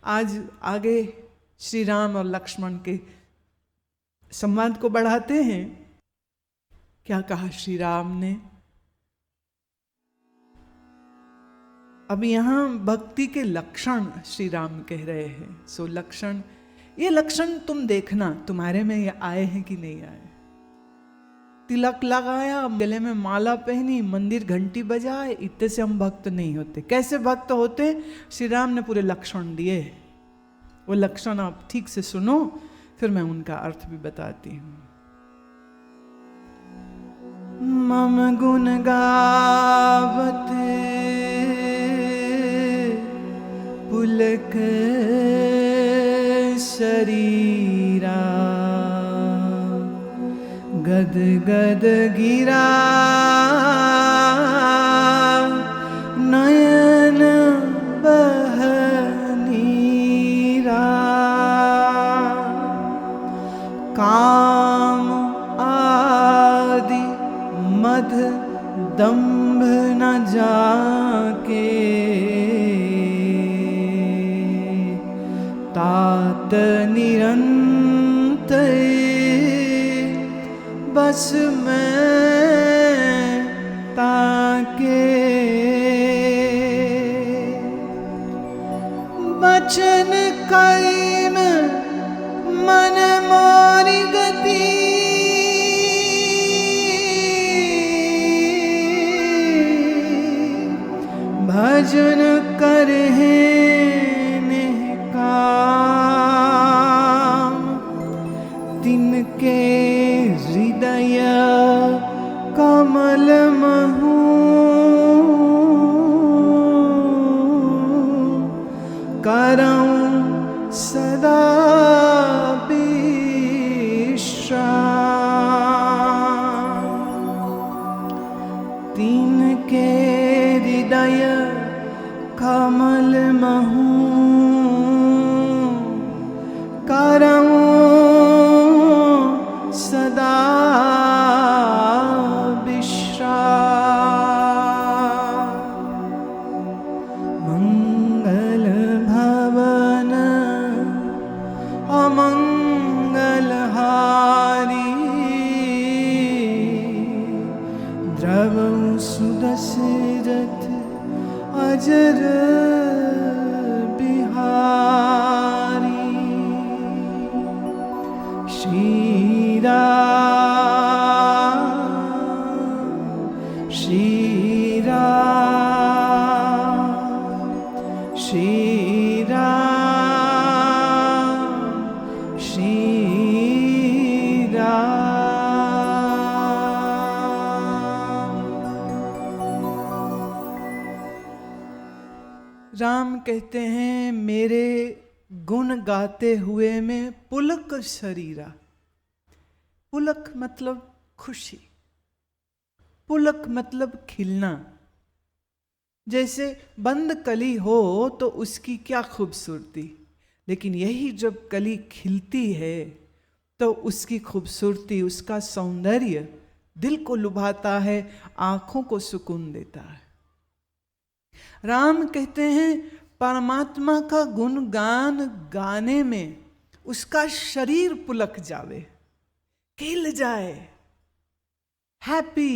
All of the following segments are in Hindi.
आज आगे श्री राम और लक्ष्मण के संवाद को बढ़ाते हैं। क्या कहा श्री राम ने? अब यहां भक्ति के लक्षण श्री राम कह रहे हैं। सो लक्षण, ये लक्षण तुम देखना तुम्हारे में ये आए हैं कि नहीं आए। तिलक लगाया, गले में माला पहनी, मंदिर घंटी बजाए, इतने से हम भक्त नहीं होते। कैसे भक्त होते? श्री राम ने पूरे लक्षण दिए। वो लक्षण आप ठीक से सुनो, फिर मैं उनका अर्थ भी बताती हूं। मम गुण गावते पुलक शरीरा, गद गद गिरा नयन बह नीरा, काम आदि मद दंभ न जाके, तात निरंतर बस में ताके, बचन कर्म मन मोरी गति, भजन करहे तिनके हृदय कमल महू, करऊं सदा विश्राम। तिनके हृदय कमल महू, करऊं सदा विश्राम। मंगल भवन अमंगल हारी, द्रवं सुदशरथ अजर बिहारी। श्री राम श्री राम श्री राम श्री राम। राम कहते हैं मेरे गुण गाते हुए में पुलक शरीरा। पुलक मतलब खुशी, पुलक मतलब खिलना। जैसे बंद कली हो तो उसकी क्या खूबसूरती, लेकिन यही जब कली खिलती है तो उसकी खूबसूरती, उसका सौंदर्य दिल को लुभाता है, आंखों को सुकून देता है। राम कहते हैं परमात्मा का गुणगान गाने में उसका शरीर पुलक जावे, खिल जाए, हैप्पी,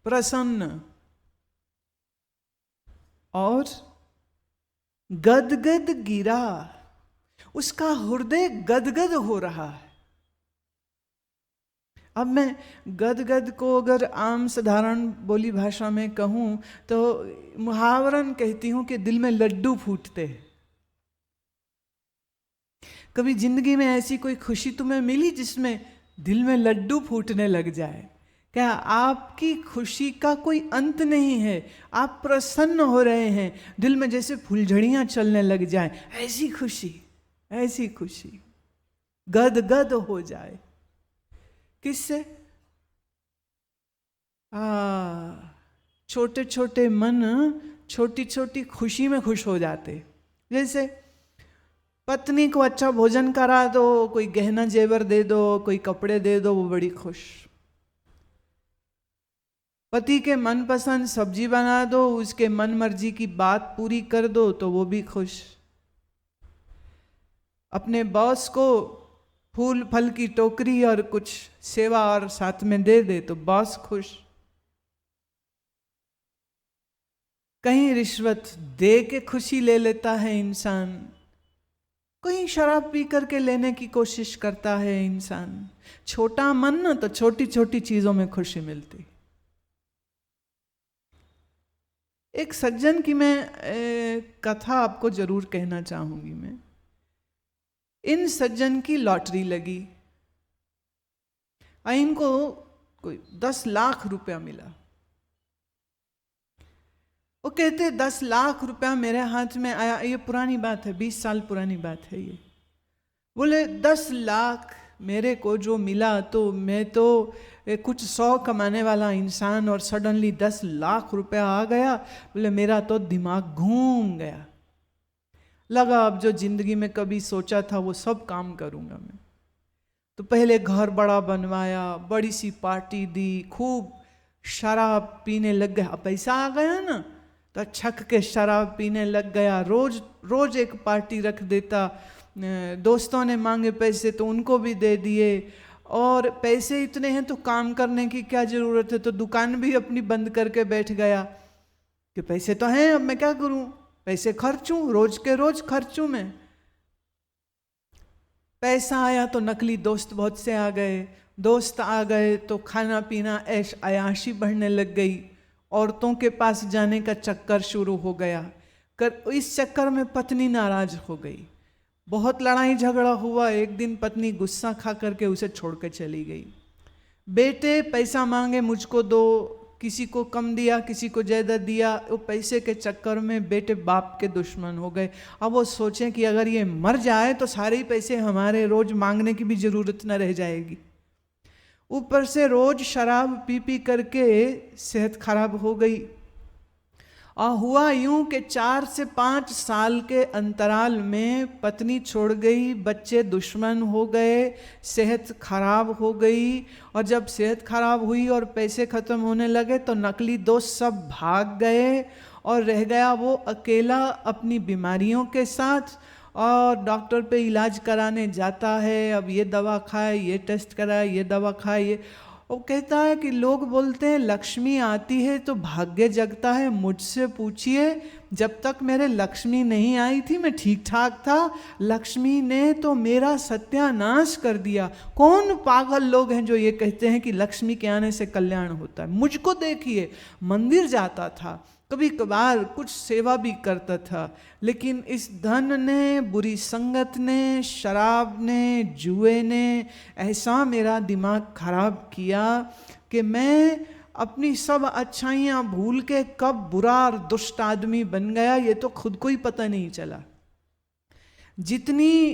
प्रसन्न, और गदगद गिरा, उसका हृदय गदगद हो रहा है। अब मैं गदगद को अगर आम साधारण बोली भाषा में कहूं तो मुहावरन कहती हूं कि दिल में लड्डू फूटते हैं। कभी जिंदगी में ऐसी कोई खुशी तुम्हें मिली जिसमें दिल में लड्डू फूटने लग जाए? क्या आपकी खुशी का कोई अंत नहीं है? आप प्रसन्न हो रहे हैं, दिल में जैसे फुलझड़ियां चलने लग जाए, ऐसी खुशी, ऐसी खुशी गदगद हो जाए। किससे? छोटे छोटे मन छोटी छोटी खुशी में खुश हो जाते। जैसे पत्नी को अच्छा भोजन करा दो, कोई गहना जेवर दे दो, कोई कपड़े दे दो, वो बड़ी खुश। पति के मनपसंद सब्जी बना दो, उसके मन मर्जी की बात पूरी कर दो तो वो भी खुश। अपने बॉस को फूल फल की टोकरी और कुछ सेवा और साथ में दे दे तो बॉस खुश। कहीं रिश्वत दे के खुशी ले लेता है इंसान, कहीं शराब पी करके लेने की कोशिश करता है इंसान। छोटा मन ना, तो छोटी छोटी चीजों में खुशी मिलती। एक सज्जन की मैं कथा आपको जरूर कहना चाहूंगी। मैं इन सज्जन की लॉटरी लगी, इनको कोई 10 लाख रुपया मिला। वो कहते 10 लाख रुपया मेरे हाथ में आया, ये पुरानी बात है, 20 साल पुरानी बात है ये। बोले 10 लाख मेरे को जो मिला, तो मैं तो कुछ 100 कमाने वाला इंसान, और सडनली 10 लाख रुपया आ गया। बोले मेरा तो दिमाग घूम गया। लगा अब जो जिंदगी में कभी सोचा था वो सब काम करूंगा मैं। तो पहले घर बड़ा बनवाया, बड़ी सी पार्टी दी, खूब शराब पीने लग गया। पैसा आ गया ना, तो छक के शराब पीने लग गया। रोज रोज एक पार्टी रख देता। दोस्तों ने मांगे पैसे तो उनको भी दे दिए, और पैसे इतने हैं तो काम करने की क्या जरूरत है। तो दुकान भी अपनी बंद करके बैठ गया कि पैसे तो हैं, अब मैं क्या करूं, पैसे खर्चूं, रोज के रोज खर्चूं मैं। पैसा आया तो नकली दोस्त बहुत से आ गए, दोस्त आ गए तो खाना पीना ऐश अयाशी बढ़ने लग गई। औरतों के पास जाने का चक्कर शुरू हो गया। इस चक्कर में पत्नी नाराज हो गई, बहुत लड़ाई झगड़ा हुआ। एक दिन पत्नी गुस्सा खा करके उसे छोड़ कर चली गई। बेटे पैसा मांगे, मुझको दो, किसी को कम दिया, किसी को ज़्यादा दिया। वो पैसे के चक्कर में बेटे बाप के दुश्मन हो गए। अब वो सोचें कि अगर ये मर जाए तो सारे ही पैसे हमारे, रोज मांगने की भी जरूरत न रह जाएगी। ऊपर से रोज शराब पी पी करके सेहत खराब हो गई। और हुआ यूं कि 4 से 5 साल के अंतराल में पत्नी छोड़ गई, बच्चे दुश्मन हो गए, सेहत खराब हो गई। और जब सेहत खराब हुई और पैसे खत्म होने लगे तो नकली दोस्त सब भाग गए, और रह गया वो अकेला अपनी बीमारियों के साथ। और डॉक्टर पे इलाज कराने जाता है, अब ये दवा खाए, ये टेस्ट कराए, ये दवा खाए, ये। वो कहता है कि लोग बोलते हैं लक्ष्मी आती है तो भाग्य जगता है। मुझसे पूछिए, जब तक मेरे लक्ष्मी नहीं आई थी मैं ठीक ठाक था, लक्ष्मी ने तो मेरा सत्यानाश कर दिया। कौन पागल लोग हैं जो ये कहते हैं कि लक्ष्मी के आने से कल्याण होता है। मुझको देखिए, मंदिर जाता था, कभी कभार कुछ सेवा भी करता था, लेकिन इस धन ने, बुरी संगत ने, शराब ने, जुए ने ऐसा मेरा दिमाग खराब किया कि मैं अपनी सब अच्छाइयाँ भूल के कब बुरा और दुष्ट आदमी बन गया ये तो खुद को ही पता नहीं चला। जितनी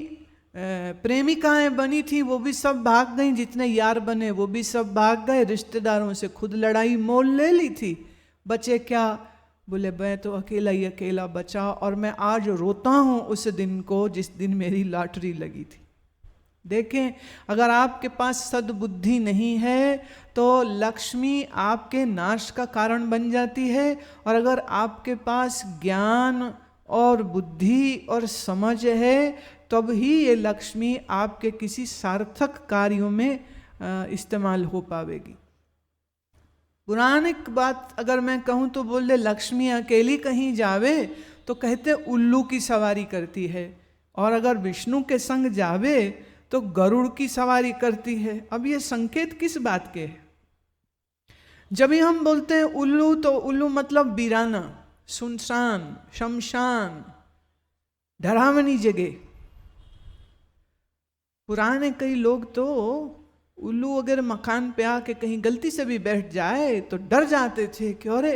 प्रेमिकाएं बनी थी वो भी सब भाग गईं, जितने यार बने वो भी सब भाग गए, रिश्तेदारों से खुद लड़ाई मोल ले ली थी। बचे क्या? बोले मैं तो अकेला ही अकेला बचा, और मैं आज रोता हूँ उस दिन को जिस दिन मेरी लॉटरी लगी थी। देखें, अगर आपके पास सद्बुद्धि नहीं है तो लक्ष्मी आपके नाश का कारण बन जाती है, और अगर आपके पास ज्ञान और बुद्धि और समझ है तब ही ये लक्ष्मी आपके किसी सार्थक कार्यों में इस्तेमाल हो पावेगी। पुराणिक बात अगर मैं कहूँ तो बोले लक्ष्मी अकेली कहीं जावे तो कहते उल्लू की सवारी करती है, और अगर विष्णु के संग जावे तो गरुड़ की सवारी करती है। अब ये संकेत किस बात के हैं? जब भी हम बोलते हैं उल्लू तो उल्लू मतलब वीराना, सुनसान, शमशान, डरावनी जगह। पुराने कई लोग तो उल्लू अगर मकान पे आके कहीं गलती से भी बैठ जाए तो डर जाते थे कि अरे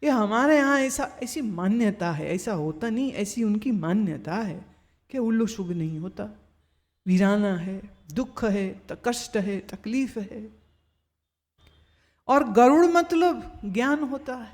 ये हमारे यहाँ ऐसी मान्यता है, ऐसा होता नहीं, ऐसी उनकी मान्यता है कि उल्लू शुभ नहीं होता, वीराना है, दुख है, कष्ट है, तकलीफ है। और गरुड़ मतलब ज्ञान होता है।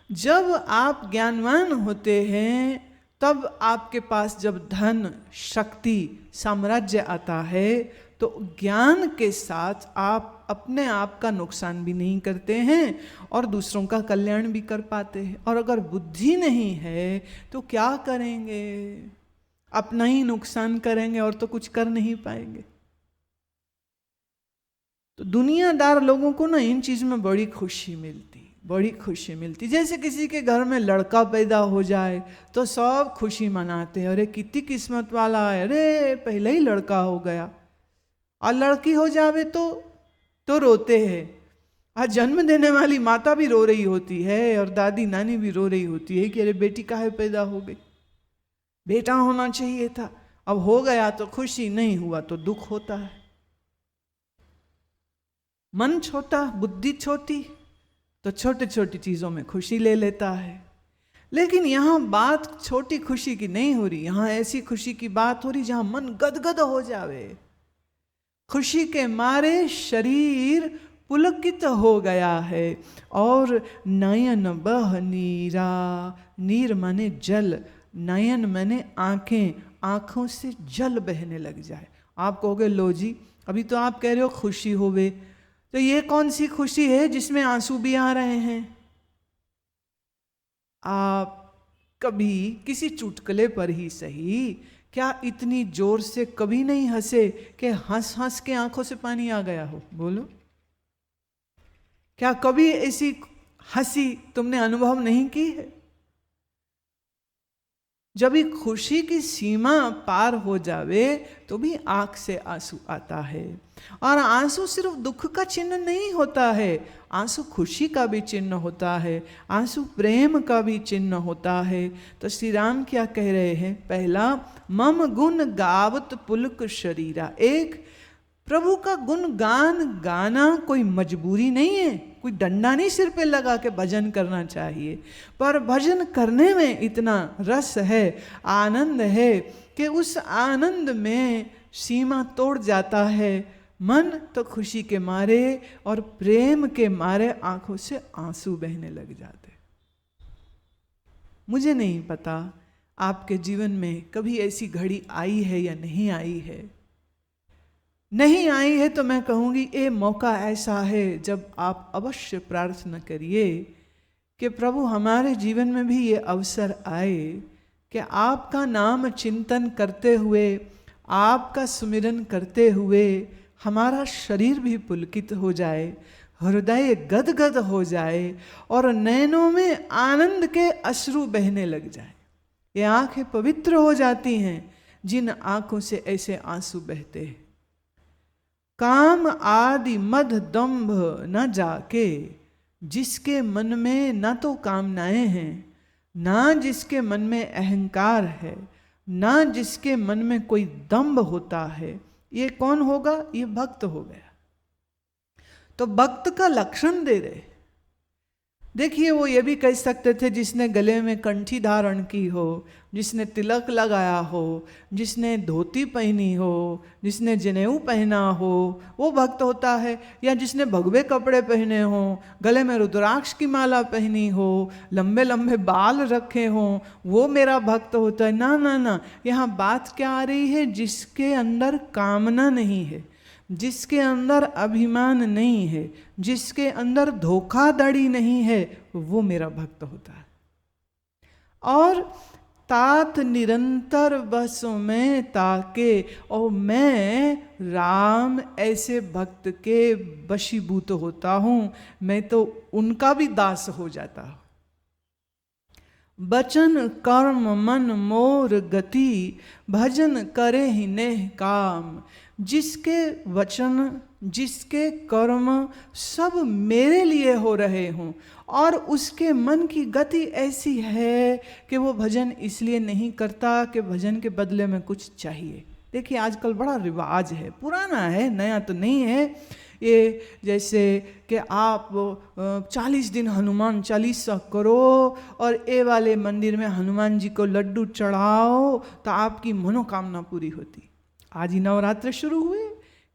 जब आप ज्ञानवान होते हैं तब आपके पास जब धन, शक्ति, साम्राज्य आता है तो ज्ञान के साथ आप अपने आप का नुकसान भी नहीं करते हैं और दूसरों का कल्याण भी कर पाते हैं। और अगर बुद्धि नहीं है तो क्या करेंगे? अपना ही नुकसान करेंगे और तो कुछ कर नहीं पाएंगे। तो दुनियादार लोगों को ना इन चीज़ में बड़ी खुशी मिलती। जैसे किसी के घर में लड़का पैदा हो जाए तो सब खुशी मनाते हैं, अरे कितनी किस्मत वाला है, अरे पहले ही लड़का हो गया। और लड़की हो जावे तो रोते हैं। आज जन्म देने वाली माता भी रो रही होती है और दादी नानी भी रो रही होती है कि अरे बेटी काहे पैदा हो गई, बेटा होना चाहिए था। अब हो गया तो खुशी, नहीं हुआ तो दुख होता है। मन छोटा, बुद्धि छोटी, तो छोटी छोटी चीजों में खुशी ले लेता है। लेकिन यहाँ बात छोटी खुशी की नहीं हो रही, यहाँ ऐसी खुशी की बात हो रही जहां मन गदगद हो जावे, खुशी के मारे शरीर पुलकित हो गया है। और नयन बह नीरा, नीर माने जल, नयन माने आंखें, आंखों से जल बहने लग जाए। आप कहोगे लो जी अभी तो आप कह रहे हो खुशी होवे, तो ये कौन सी खुशी है जिसमें आंसू भी आ रहे हैं? आप कभी किसी चुटकुले पर ही सही, क्या इतनी जोर से कभी नहीं हंसे कि हंस हंस के आंखों से पानी आ गया हो? बोलो, क्या कभी ऐसी हंसी तुमने अनुभव नहीं की है? जब भी खुशी की सीमा पार हो जावे तो भी आंख से आंसू आता है। और आंसू सिर्फ दुख का चिन्ह नहीं होता है, आंसू खुशी का भी चिन्ह होता है, आंसू प्रेम का भी चिन्ह होता है। तो श्री राम क्या कह रहे हैं? पहला, मम गुण गावत पुलक शरीरा। एक, प्रभु का गुण गाना कोई मजबूरी नहीं है, कोई डंडा नहीं सिर पे लगा के भजन करना चाहिए, पर भजन करने में इतना रस है, आनंद है कि उस आनंद में सीमा तोड़ जाता है मन, तो खुशी के मारे और प्रेम के मारे आंखों से आंसू बहने लग जाते। मुझे नहीं पता आपके जीवन में कभी ऐसी घड़ी आई है या नहीं आई है। नहीं आई है तो मैं कहूँगी ये मौका ऐसा है जब आप अवश्य प्रार्थना करिए कि प्रभु हमारे जीवन में भी ये अवसर आए कि आपका नाम चिंतन करते हुए, आपका सुमिरन करते हुए हमारा शरीर भी पुलकित हो जाए, हृदय गदगद हो जाए और नैनों में आनंद के अश्रु बहने लग जाए। ये आंखें पवित्र हो जाती हैं जिन आंखों से ऐसे आंसू बहते हैं। काम आदि मद दंभ न जाके, जिसके मन में न तो कामनाएं हैं, ना जिसके मन में अहंकार है, ना जिसके मन में कोई दंभ होता है, ये कौन होगा? ये भक्त हो गया। तो भक्त का लक्षण दे रहे। देखिए, वो ये भी कह सकते थे जिसने गले में कंठी धारण की हो, जिसने तिलक लगाया हो, जिसने धोती पहनी हो, जिसने जनेऊ पहना हो, वो भक्त होता है। या जिसने भगवे कपड़े पहने हो, गले में रुद्राक्ष की माला पहनी हो, लंबे लंबे बाल रखे हों, वो मेरा भक्त होता है। ना ना ना, यहाँ बात क्या आ रही है? जिसके अंदर कामना नहीं है, जिसके अंदर अभिमान नहीं है, जिसके अंदर धोखाधड़ी नहीं है, वो मेरा भक्त होता है। और तात निरंतर बस में ताके, और मैं राम ऐसे भक्त के वशीभूत होता हूँ, मैं तो उनका भी दास हो जाता हूँ। बचन कर्म मन मोर गति, भजन करे ही नेह काम। जिसके वचन, जिसके कर्म सब मेरे लिए हो रहे हों और उसके मन की गति ऐसी है कि वो भजन इसलिए नहीं करता कि भजन के बदले में कुछ चाहिए। देखिए, आजकल बड़ा रिवाज है, पुराना है, नया तो नहीं है। ये जैसे कि आप 40 दिन हनुमान चालीसा करो और ये वाले मंदिर में हनुमान जी को लड्डू चढ़ाओ तो आपकी मनोकामना पूरी होती। आज ही नवरात्र शुरू हुए,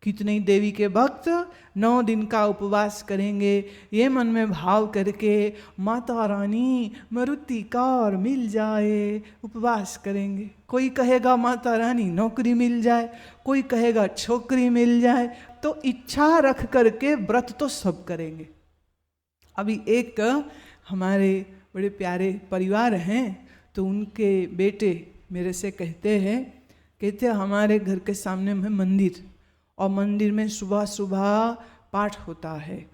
कितने देवी के भक्त 9 दिन का उपवास करेंगे, ये मन में भाव करके माता रानी मारुति कार मिल जाए, उपवास करेंगे। कोई कहेगा माता रानी नौकरी मिल जाए, कोई कहेगा छोकरी मिल जाए, तो इच्छा रख करके व्रत तो सब करेंगे। अभी एक हमारे बड़े प्यारे परिवार हैं, तो उनके बेटे मेरे से कहते हमारे घर के सामने में मंदिर, और मंदिर में सुबह सुबह पाठ होता है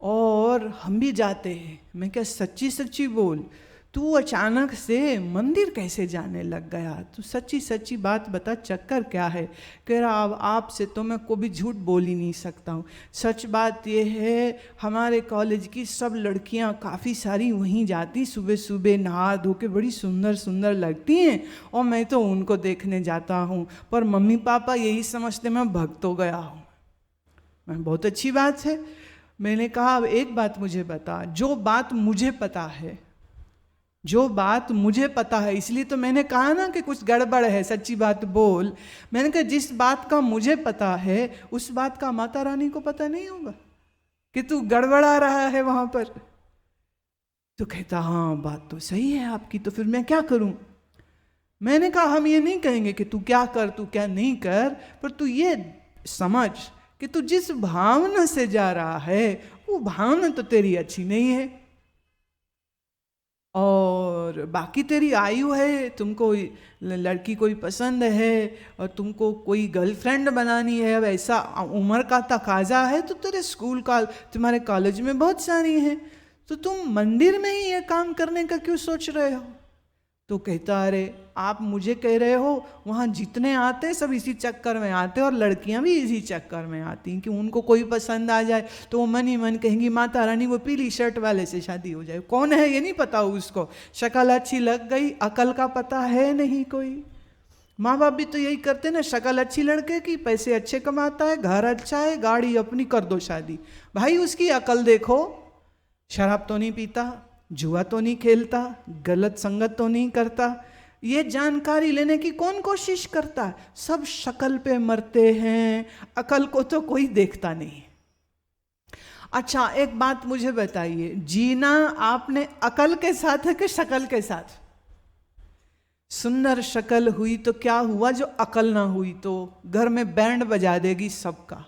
और हम भी जाते हैं। मैं क्या सच्ची सच्ची बोल, तू अचानक से मंदिर कैसे जाने लग गया? तू सच्ची सच्ची बात बता, चक्कर क्या है? कह रहा अब आपसे तो मैं कभी झूठ बोल ही नहीं सकता हूँ। सच बात यह है, हमारे कॉलेज की सब लड़कियाँ काफ़ी सारी वहीं जाती, सुबह सुबह नहा धो के बड़ी सुंदर सुंदर लगती हैं, और मैं तो उनको देखने जाता हूँ, पर मम्मी पापा यही समझते मैं भक्त हो गया हूँ। मैं बहुत अच्छी बात है। मैंने कहा अब एक बात मुझे बता, जो बात मुझे पता है, जो बात मुझे पता है, इसलिए तो मैंने कहा ना कि कुछ गड़बड़ है, सच्ची बात बोल। मैंने कहा जिस बात का मुझे पता है उस बात का माता रानी को पता नहीं होगा कि तू गड़बड़ा रहा है वहां पर। तो कहता हाँ बात तो सही है आपकी, तो फिर मैं क्या करूं? मैंने कहा हम ये नहीं कहेंगे कि तू क्या कर तू क्या नहीं कर, पर तू ये समझ कि तू जिस भावना से जा रहा है वो भावना तो तेरी अच्छी नहीं है, और बाकी तेरी आयु है, तुमको लड़की कोई पसंद है और तुमको कोई गर्लफ्रेंड बनानी है, अब ऐसा उम्र का तकाजा है, तो तेरे स्कूल का तुम्हारे कॉलेज में बहुत सारी हैं, तो तुम मंदिर में ही ये काम करने का क्यों सोच रहे हो? तो कहता अरे आप मुझे कह रहे हो वहाँ जितने आते सब इसी चक्कर में आते, और लड़कियाँ भी इसी चक्कर में आती कि उनको कोई पसंद आ जाए तो वो मन ही मन कहेंगी माता रानी वो पीली शर्ट वाले से शादी हो जाए। कौन है ये नहीं पता उसको, शक्ल अच्छी लग गई, अकल का पता है नहीं कोई। माँ बाप भी तो यही करते ना, शक्ल अच्छी लड़के की, पैसे अच्छे कमाता है, घर अच्छा है, गाड़ी अपनी, कर दो शादी। भाई उसकी अकल देखो, शराब तो नहीं पीता, जुआ तो नहीं खेलता, गलत संगत तो नहीं करता, ये जानकारी लेने की कौन कोशिश करता? सब शक्ल पे मरते हैं, अकल को तो कोई देखता नहीं। अच्छा एक बात मुझे बताइए, जीना आपने अकल के साथ है कि शक्ल के साथ? सुंदर शक्ल हुई तो क्या हुआ, जो अकल ना हुई तो घर में बैंड बजा देगी सबका।